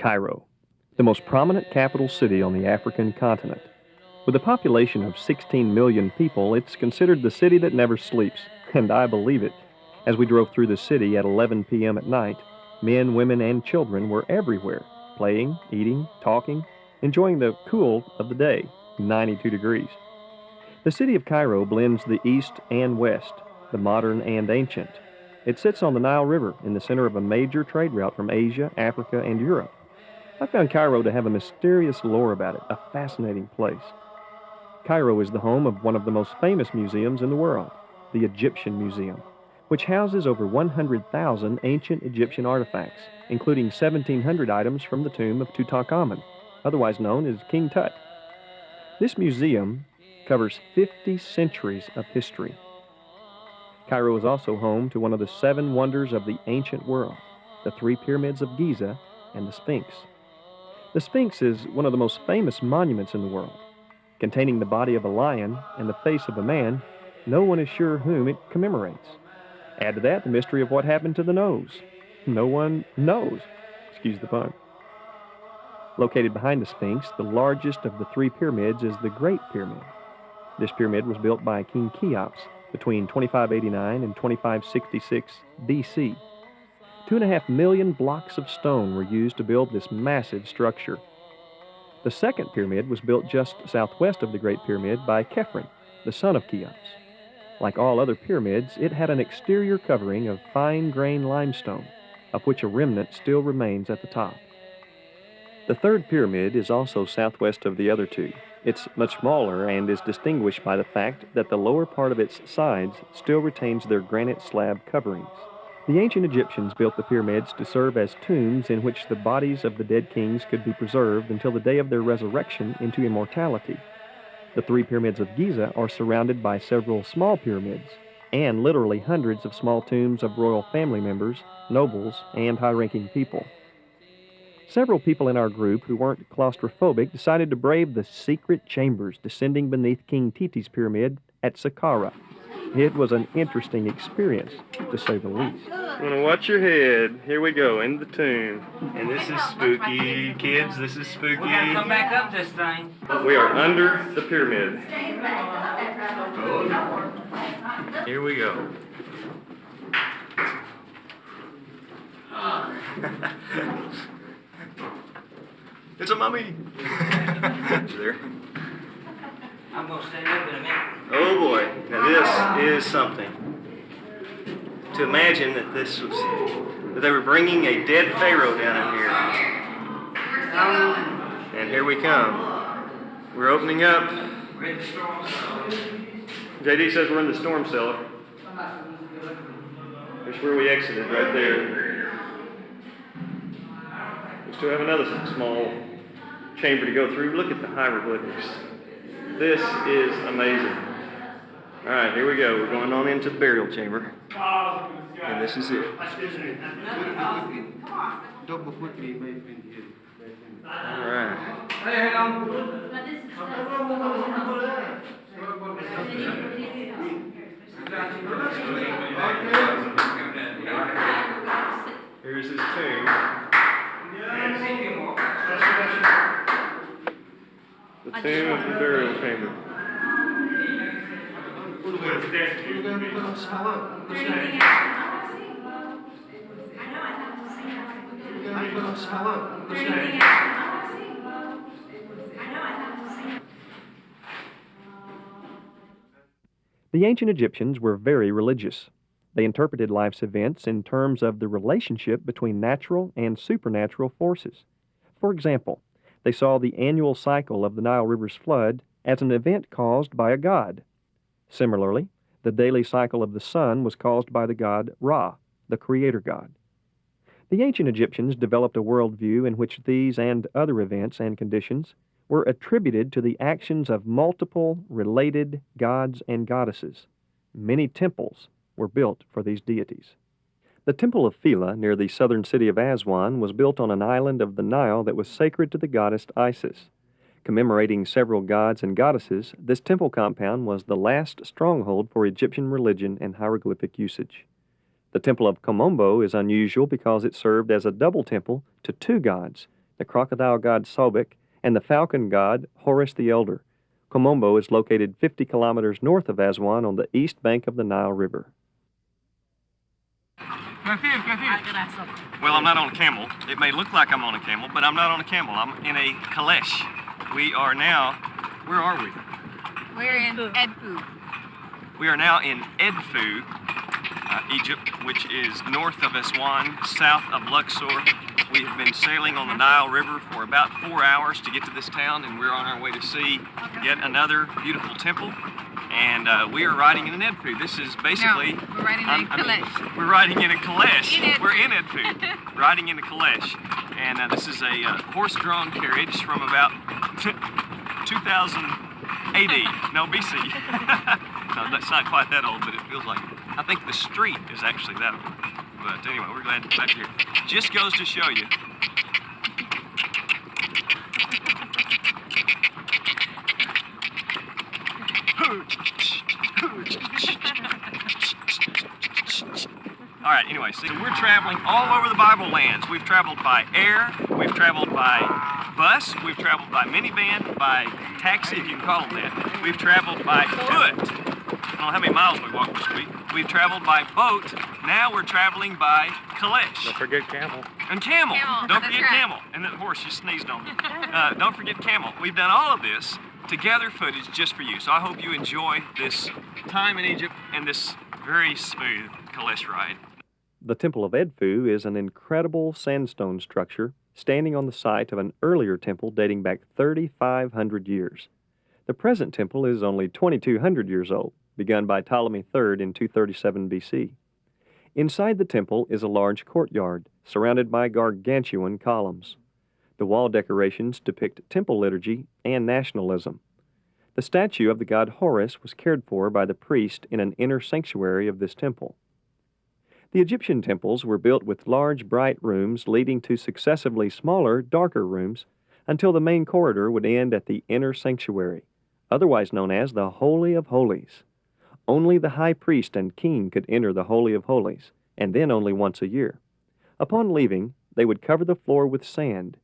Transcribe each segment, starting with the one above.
Cairo, the most prominent capital city on the African continent. With a population of 16 million people, it's considered the city that never sleeps, and I believe it. As we drove through the city at 11 p.m. at night, men, women, and children were everywhere, playing, eating, talking, enjoying the cool of the day, 92 degrees. The city of Cairo blends the East and West, the modern and ancient. It sits on the Nile River in the center of a major trade route from Asia, Africa, and Europe. I found Cairo to have a mysterious lore about it, a fascinating place. Cairo is the home of one of the most famous museums in the world, the Egyptian Museum, which houses over 100,000 ancient Egyptian artifacts, including 1,700 items from the tomb of Tutankhamun, otherwise known as King Tut. This museum covers 50 centuries of history. Cairo is also home to one of the 7 wonders of the ancient world, the 3 pyramids of Giza and the Sphinx. The Sphinx is one of the most famous monuments in the world. Containing the body of a lion and the face of a man, no one is sure whom it commemorates. Add to that the mystery of what happened to the nose. No one knows. Excuse the pun. Located behind the Sphinx, the largest of the 3 pyramids is the Great Pyramid. This pyramid was built by King Cheops between 2589 and 2566 BC. 2.5 million blocks of stone were used to build this massive structure. The second pyramid was built just southwest of the Great Pyramid by Khephren, the son of Cheops. Like all other pyramids, it had an exterior covering of fine-grained limestone, of which a remnant still remains at the top. The third pyramid is also southwest of the other 2. It's much smaller and is distinguished by the fact that the lower part of its sides still retains their granite slab coverings. The ancient Egyptians built the pyramids to serve as tombs in which the bodies of the dead kings could be preserved until the day of their resurrection into immortality. The 3 pyramids of Giza are surrounded by several small pyramids, and literally hundreds of small tombs of royal family members, nobles, and high-ranking people. Several people in our group who weren't claustrophobic decided to brave the secret chambers descending beneath King Titi's pyramid at Saqqara. It was an interesting experience, to say the least. You want to watch your head. Here we go, in the tomb. And this is spooky, kids. This is spooky. We gotta come back up this thing. We are under the pyramid. Here we go. It's a mummy. There. I'm gonna stand up in a minute. Oh boy, now this is something. To imagine that that they were bringing a dead pharaoh down in here. And here we come. We're opening up. We're in the storm cellar. JD says we're in the storm cellar. Here's where we exited, right there. We still have another small chamber to go through. Look at the hieroglyphics. This is amazing. All right, here we go. We're going on into the burial chamber. And this is it. All right. Here's his tomb. The tomb of the burial chamber. The ancient Egyptians were very religious. They interpreted life's events in terms of the relationship between natural and supernatural forces. For example, they saw the annual cycle of the Nile River's flood as an event caused by a god. Similarly, the daily cycle of the sun was caused by the god Ra, the creator god. The ancient Egyptians developed a worldview in which these and other events and conditions were attributed to the actions of multiple related gods and goddesses. Many temples were built for these deities. The Temple of Philae, near the southern city of Aswan, was built on an island of the Nile that was sacred to the goddess Isis. Commemorating several gods and goddesses, this temple compound was the last stronghold for Egyptian religion and hieroglyphic usage. The Temple of Komombo is unusual because it served as a double temple to 2 gods, the crocodile god Sobek, and the falcon god Horus the Elder. Komombo is located 50 kilometers north of Aswan on the east bank of the Nile River. Well, I'm not on a camel. It may look like I'm on a camel, but I'm not on a camel. I'm in a caleche. We are now, where are we? We're in Edfu. We are now in Edfu, Egypt, which is north of Aswan, south of Luxor. We have been sailing on the Nile River for about 4 hours to get to this town, and we're on our way to see yet another beautiful temple. And we are riding in an Edfu. This is basically... No, we're riding in a caleche. We're riding in a caleche. We're in Edfu, riding in a caleche. And this is a horse-drawn carriage from about 2000 AD. No, BC. No, that's not quite that old, but it feels like it. I think the street is actually that old. But anyway, we're glad to be back here. Just goes to show you. All right, anyway, so we're traveling all over the Bible lands. We've traveled by air, we've traveled by bus, we've traveled by minivan, by taxi, if you can call them that. We've traveled by foot. I don't know how many miles we walked this week. We've traveled by boat. Now we're traveling by caleche. Don't forget camel. And camel. Camel, Don't that's forget right. camel. And that horse just sneezed on me. Don't forget camel. We've done all of this to gather footage just for you. So I hope you enjoy this time in Egypt and this very smooth caleche ride. The Temple of Edfu is an incredible sandstone structure standing on the site of an earlier temple dating back 3,500 years. The present temple is only 2,200 years old, begun by Ptolemy III in 237 BC. Inside the temple is a large courtyard surrounded by gargantuan columns. The wall decorations depict temple liturgy and nationalism. The statue of the god Horus was cared for by the priest in an inner sanctuary of this temple. The Egyptian temples were built with large, bright rooms leading to successively smaller, darker rooms until the main corridor would end at the inner sanctuary, otherwise known as the Holy of Holies. Only the high priest and king could enter the Holy of Holies, and then only once a year. Upon leaving, they would cover the floor with sand.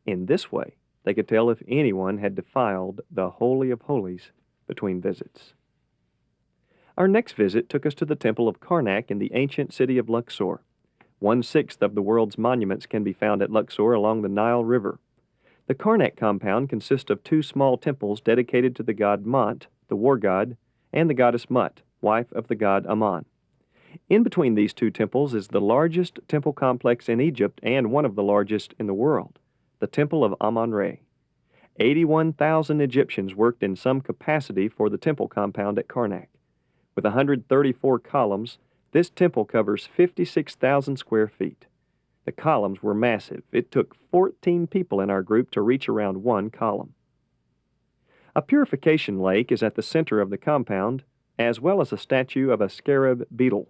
In this way, they could tell if anyone had defiled the Holy of Holies between visits. Our next visit took us to the Temple of Karnak in the ancient city of Luxor. 1/6 of the world's monuments can be found at Luxor along the Nile River. The Karnak compound consists of 2 small temples dedicated to the god Mot, the war god, and the goddess Mut, wife of the god Ammon. In between these 2 temples is the largest temple complex in Egypt and one of the largest in the world, the Temple of Amun-Re. 81,000 Egyptians worked in some capacity for the temple compound at Karnak. With 134 columns, this temple covers 56,000 square feet. The columns were massive. It took 14 people in our group to reach around 1 column. A purification lake is at the center of the compound, as well as a statue of a scarab beetle.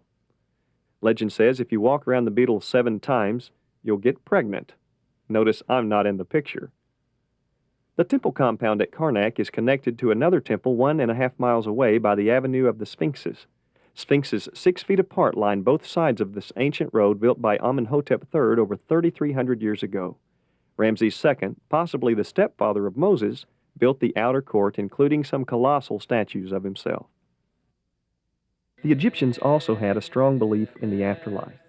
Legend says if you walk around the beetle 7 times, you'll get pregnant. Notice I'm not in the picture. The temple compound at Karnak is connected to another temple 1.5 miles away by the Avenue of the Sphinxes. Sphinxes 6 feet apart line both sides of this ancient road built by Amenhotep III over 3,300 years ago. Ramses II, possibly the stepfather of Moses, built the outer court, including some colossal statues of himself. The Egyptians also had a strong belief in the afterlife.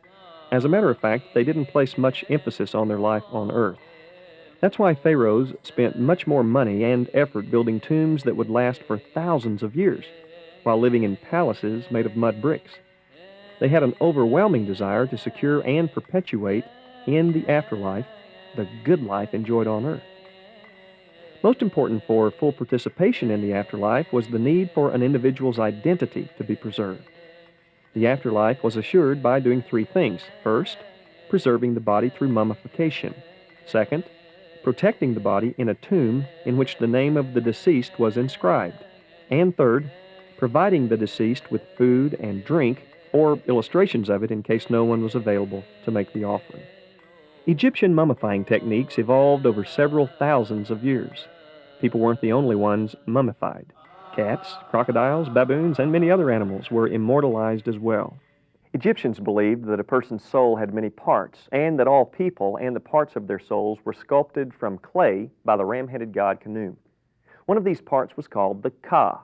As a matter of fact, they didn't place much emphasis on their life on earth. That's why pharaohs spent much more money and effort building tombs that would last for thousands of years, while living in palaces made of mud bricks. They had an overwhelming desire to secure and perpetuate in the afterlife the good life enjoyed on earth. Most important for full participation in the afterlife was the need for an individual's identity to be preserved. The afterlife was assured by doing 3 things. First, preserving the body through mummification. Second, protecting the body in a tomb in which the name of the deceased was inscribed. And third, providing the deceased with food and drink, or illustrations of it in case no one was available to make the offering. Egyptian mummifying techniques evolved over several thousands of years. People weren't the only ones mummified. Cats, crocodiles, baboons, and many other animals were immortalized as well. Egyptians believed that a person's soul had many parts, and that all people and the parts of their souls were sculpted from clay by the ram-headed god Khnum. One of these parts was called the Ka.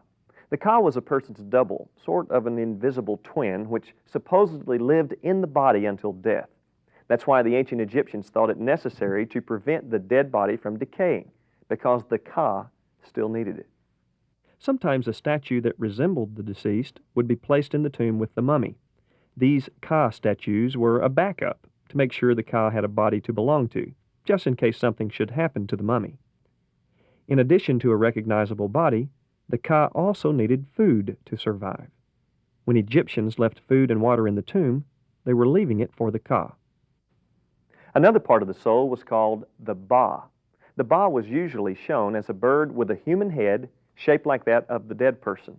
The Ka was a person's double, sort of an invisible twin, which supposedly lived in the body until death. That's why the ancient Egyptians thought it necessary to prevent the dead body from decaying, because the Ka still needed it. Sometimes a statue that resembled the deceased would be placed in the tomb with the mummy. These Ka statues were a backup to make sure the Ka had a body to belong to, just in case something should happen to the mummy. In addition to a recognizable body, the Ka also needed food to survive. When Egyptians left food and water in the tomb, they were leaving it for the Ka. Another part of the soul was called the Ba. The Ba was usually shown as a bird with a human head shaped like that of the dead person.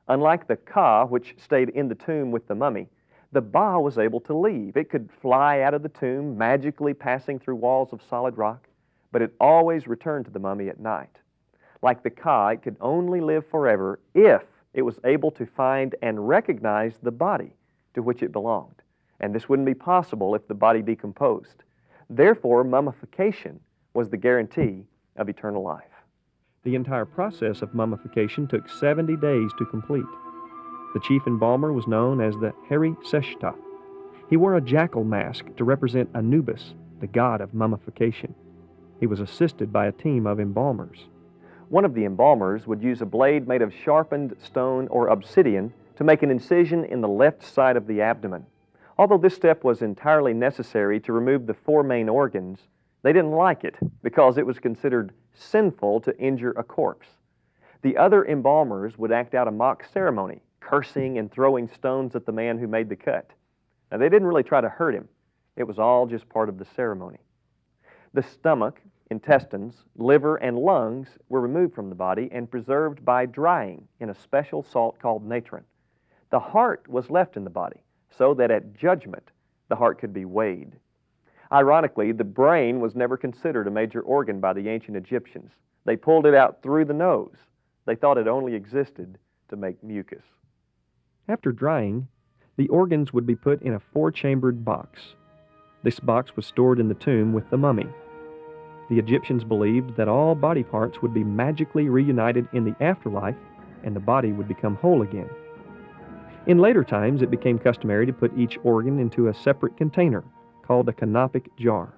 Unlike the Ka, which stayed in the tomb with the mummy, the Ba was able to leave. It could fly out of the tomb, magically passing through walls of solid rock, but it always returned to the mummy at night. Like the Ka, it could only live forever if it was able to find and recognize the body to which it belonged. And this wouldn't be possible if the body decomposed. Therefore, mummification was the guarantee of eternal life. The entire process of mummification took 70 days to complete. The chief embalmer was known as the Hairy Seshta. He wore a jackal mask to represent Anubis, the god of mummification. He was assisted by a team of embalmers. One of the embalmers would use a blade made of sharpened stone or obsidian to make an incision in the left side of the abdomen. Although this step was entirely necessary to remove the 4 main organs, they didn't like it because it was considered sinful to injure a corpse. The other embalmers would act out a mock ceremony, cursing and throwing stones at the man who made the cut. Now, they didn't really try to hurt him. It was all just part of the ceremony. The stomach, intestines, liver, and lungs were removed from the body and preserved by drying in a special salt called natron. The heart was left in the body so that at judgment the heart could be weighed. Ironically, the brain was never considered a major organ by the ancient Egyptians. They pulled it out through the nose. They thought it only existed to make mucus. After drying, the organs would be put in a 4-chambered box. This box was stored in the tomb with the mummy. The Egyptians believed that all body parts would be magically reunited in the afterlife and the body would become whole again. In later times, it became customary to put each organ into a separate container called a canopic jar.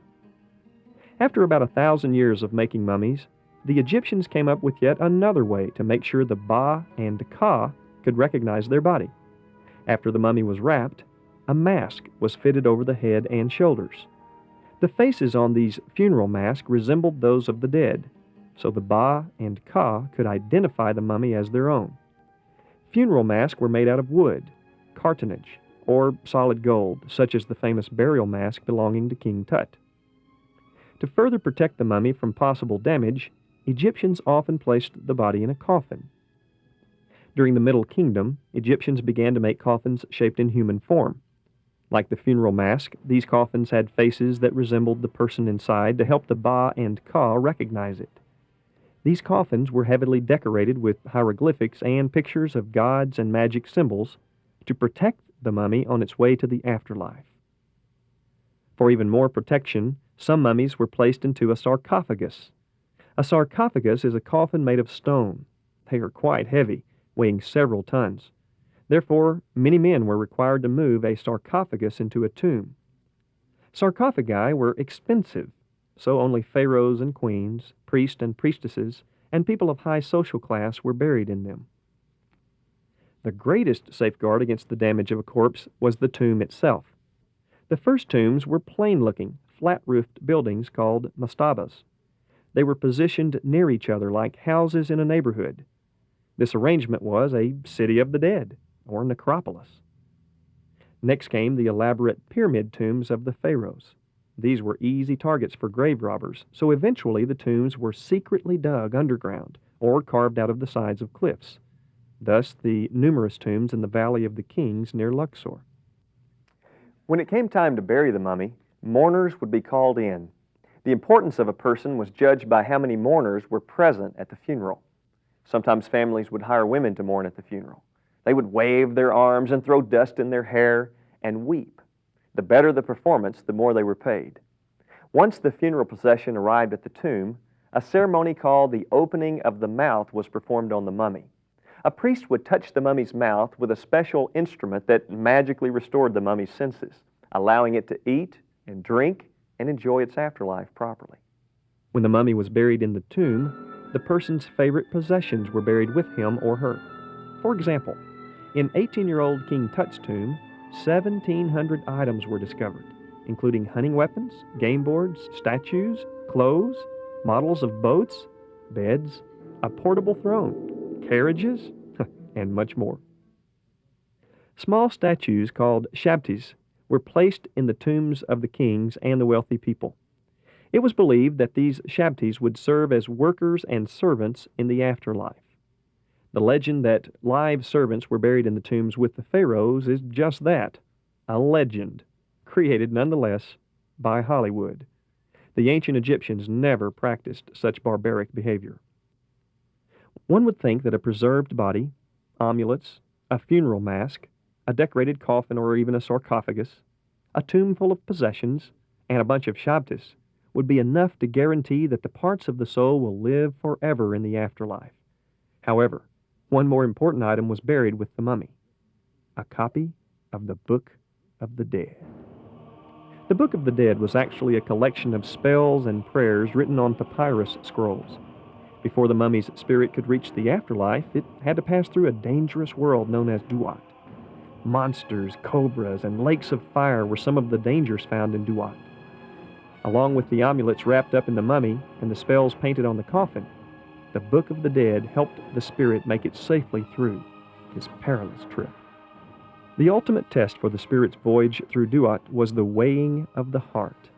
After about 1,000 years of making mummies, the Egyptians came up with yet another way to make sure the Ba and Ka could recognize their body. After the mummy was wrapped, a mask was fitted over the head and shoulders. The faces on these funeral masks resembled those of the dead, so the Ba and Ka could identify the mummy as their own. Funeral masks were made out of wood, cartonnage, or solid gold, such as the famous burial mask belonging to King Tut. To further protect the mummy from possible damage, Egyptians often placed the body in a coffin. During the Middle Kingdom, Egyptians began to make coffins shaped in human form. Like the funeral mask, these coffins had faces that resembled the person inside to help the Ba and Ka recognize it. These coffins were heavily decorated with hieroglyphics and pictures of gods and magic symbols to protect the mummy on its way to the afterlife. For even more protection, some mummies were placed into a sarcophagus. A sarcophagus is a coffin made of stone. They are quite heavy, weighing several tons. Therefore, many men were required to move a sarcophagus into a tomb. Sarcophagi were expensive, so only pharaohs and queens, priests and priestesses, and people of high social class were buried in them. The greatest safeguard against the damage of a corpse was the tomb itself. The first tombs were plain-looking, flat-roofed buildings called mastabas. They were positioned near each other like houses in a neighborhood. This arrangement was a city of the dead, or necropolis. Next came the elaborate pyramid tombs of the pharaohs. These were easy targets for grave robbers, so eventually the tombs were secretly dug underground or carved out of the sides of cliffs. Thus, the numerous tombs in the Valley of the Kings near Luxor. When it came time to bury the mummy, mourners would be called in. The importance of a person was judged by how many mourners were present at the funeral. Sometimes families would hire women to mourn at the funeral. They would wave their arms and throw dust in their hair, and weep. The better the performance, the more they were paid. Once the funeral procession arrived at the tomb, a ceremony called the opening of the mouth was performed on the mummy. A priest would touch the mummy's mouth with a special instrument that magically restored the mummy's senses, allowing it to eat and drink and enjoy its afterlife properly. When the mummy was buried in the tomb, the person's favorite possessions were buried with him or her. For example, in 18-year-old King Tut's tomb, 1,700 items were discovered, including hunting weapons, game boards, statues, clothes, models of boats, beds, a portable throne, carriages, and much more. Small statues called shabtis were placed in the tombs of the kings and the wealthy people. It was believed that these shabtis would serve as workers and servants in the afterlife. The legend that live servants were buried in the tombs with the pharaohs is just that, a legend, created nonetheless by Hollywood. The ancient Egyptians never practiced such barbaric behavior. One would think that a preserved body, amulets, a funeral mask, a decorated coffin or even a sarcophagus, a tomb full of possessions, and a bunch of shabtis would be enough to guarantee that the parts of the soul will live forever in the afterlife. However, one more important item was buried with the mummy, a copy of the Book of the Dead. The Book of the Dead was actually a collection of spells and prayers written on papyrus scrolls. Before the mummy's spirit could reach the afterlife, it had to pass through a dangerous world known as Duat. Monsters, cobras, and lakes of fire were some of the dangers found in Duat. Along with the amulets wrapped up in the mummy and the spells painted on the coffin, the Book of the Dead helped the spirit make it safely through his perilous trip. The ultimate test for the spirit's voyage through Duat was the weighing of the heart.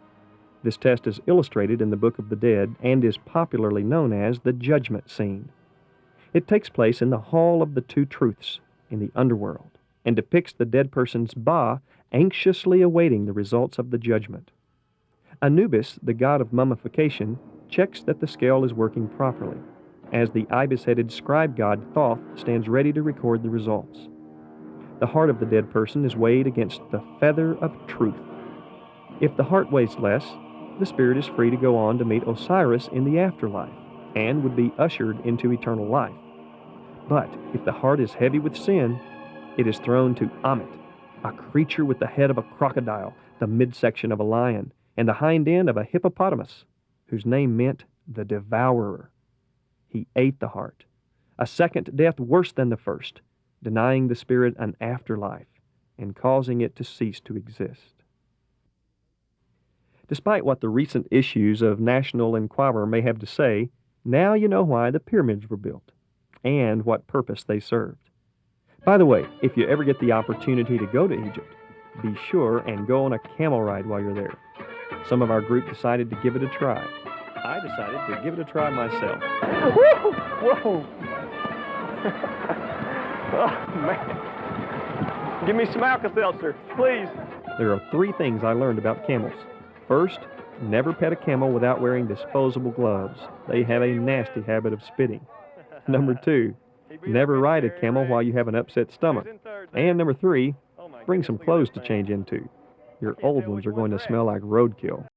This test is illustrated in the Book of the Dead and is popularly known as the judgment scene. It takes place in the Hall of the Two Truths in the underworld and depicts the dead person's Ba anxiously awaiting the results of the judgment. Anubis, the god of mummification, checks that the scale is working properly, as the ibis-headed scribe god Thoth stands ready to record the results. The heart of the dead person is weighed against the feather of truth. If the heart weighs less, the spirit is free to go on to meet Osiris in the afterlife and would be ushered into eternal life. But if the heart is heavy with sin, it is thrown to Ammit, a creature with the head of a crocodile, the midsection of a lion, and the hind end of a hippopotamus, whose name meant the devourer. He ate the heart, a second death worse than the first, denying the spirit an afterlife and causing it to cease to exist. Despite what the recent issues of National Enquirer may have to say, now you know why the pyramids were built and what purpose they served. By the way, if you ever get the opportunity to go to Egypt, be sure and go on a camel ride while you're there. Some of our group decided to give it a try. I decided to give it a try myself. Whoa! Oh, man. Give me some Alka-Seltzer, please. There are 3 things I learned about camels. First, never pet a camel without wearing disposable gloves. They have a nasty habit of spitting. Number 2, never ride a camel while you have an upset stomach. And number 3, bring some clothes to change into. Your old ones are going to smell like roadkill.